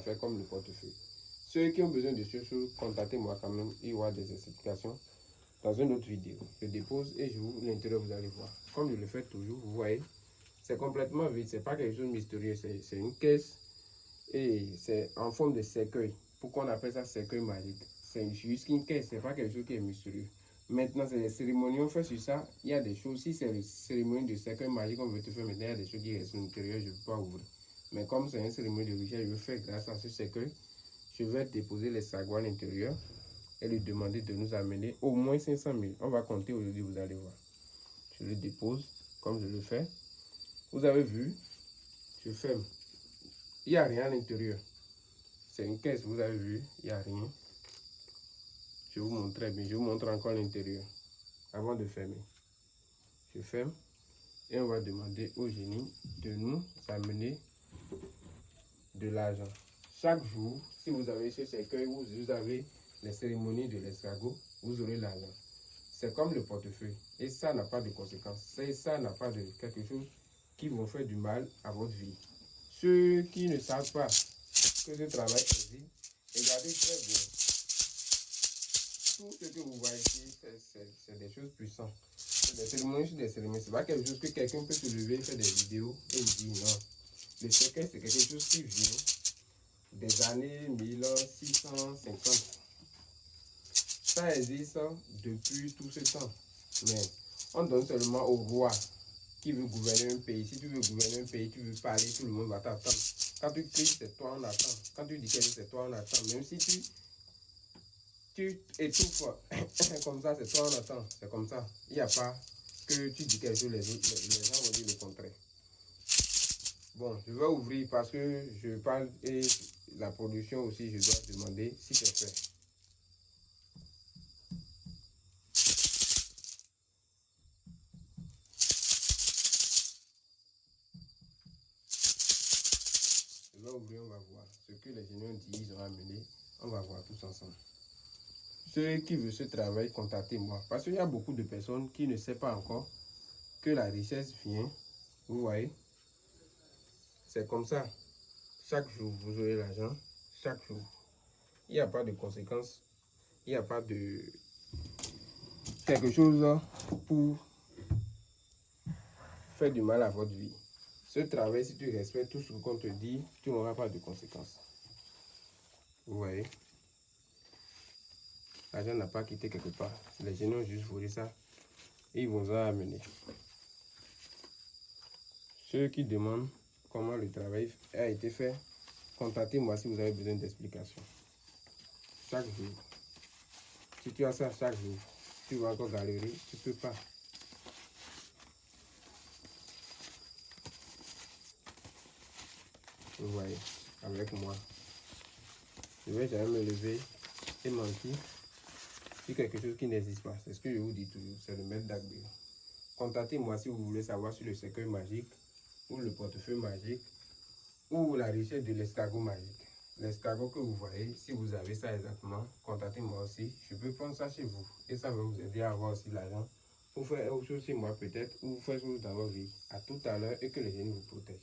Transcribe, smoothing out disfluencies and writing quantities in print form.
à faire comme le portefeuille. Ceux qui ont besoin de ce choses, contactez-moi quand même. Il y aura des explications dans une autre vidéo. Je dépose et j'ouvre l'intérieur, vous allez voir. Comme je le fais toujours, vous voyez, c'est complètement vide. C'est pas quelque chose de mystérieux. C'est une caisse et c'est en forme de cercueil. Pourquoi on appelle ça cercueil magique? C'est juste une caisse, c'est pas quelque chose qui est mystérieux. Maintenant, c'est les cérémonies, on fait sur ça. Il y a des choses, si c'est les cérémonies de cercueil magique, on veut te faire maintenant, il y a des choses qui restent à l'intérieur, je ne peux pas ouvrir. Mais comme c'est une cérémonie de richesse, je veux faire grâce à ce cercueil, je vais déposer les sagots à l'intérieur et lui demander de nous amener au moins 500 000. On va compter aujourd'hui, vous allez voir. Je le dépose comme je le fais. Vous avez vu, je ferme. Il n'y a rien à l'intérieur. C'est une caisse, vous avez vu, il n'y a rien. Je vous montre très bien, je vous montre encore l'intérieur avant de fermer. Je ferme et on va demander au génie de nous amener de l'argent. Chaque jour, si vous avez ce cercueil, vous avez les cérémonies de l'escargot, vous aurez l'argent. C'est comme le portefeuille et ça n'a pas de conséquences. Ça n'a pas de quelque chose qui vont faire du mal à votre vie. Ceux qui ne savent pas que ce travail existe, regardez très bien. Tout ce que vous voyez ici, c'est des choses puissantes. Des cérémonies sur des cérémonies. C'est pas quelque chose que quelqu'un peut se lever et faire des vidéos et vous dire non. Le cercueil, c'est quelque chose qui vient des années 1650. Ça existe depuis tout ce temps. Mais on donne seulement au roi qui veut gouverner un pays. Si tu veux gouverner un pays, tu veux parler, tout le monde va t'attendre. Quand tu cries, c'est toi, on attend. Quand tu dis quelque chose, c'est toi, on attend. Même si tu étouffes comme ça, c'est toi, on attend. C'est comme ça. Il n'y a pas que tu dis quelque chose, les gens vont dire le contraire. Bon, je vais ouvrir parce que je parle et la production aussi, je dois demander si c'est fait. Je vais ouvrir, on va voir. Ce que les génies ont dit, ils ont amené, on va voir tous ensemble. Ceux qui veulent ce travail, contactez-moi. Parce qu'il y a beaucoup de personnes qui ne savent pas encore que la richesse vient. Vous voyez, c'est comme ça. Chaque jour, vous aurez l'argent. Chaque jour. Il n'y a pas de conséquences. Il n'y a pas de quelque chose pour faire du mal à votre vie. Ce travail, si tu respectes tout ce qu'on te dit, tu n'auras pas de conséquences. Vous voyez, l'argent n'a pas quitté quelque part. Les génies ont juste volé ça et ils vont en amener. Ceux qui demandent comment le travail a été fait, contactez-moi si vous avez besoin d'explications. Chaque jour. Si tu as ça chaque jour, tu vas encore galérer, tu ne peux pas. Vous voyez, avec moi. Je vais jamais me lever et mentir sur quelque chose qui n'existe pas. C'est ce que je vous dis toujours, c'est le maître d'Agbé. Contactez-moi si vous voulez savoir sur le cercueil magique, ou le portefeuille magique, ou la richesse de l'escargot magique. L'escargot que vous voyez, si vous avez ça exactement, contactez-moi aussi. Je peux prendre ça chez vous et ça va vous aider à avoir aussi l'argent pour faire autre chose chez moi peut-être, ou faire autre chose dans votre vie. À tout à l'heure et que les génies vous protègent.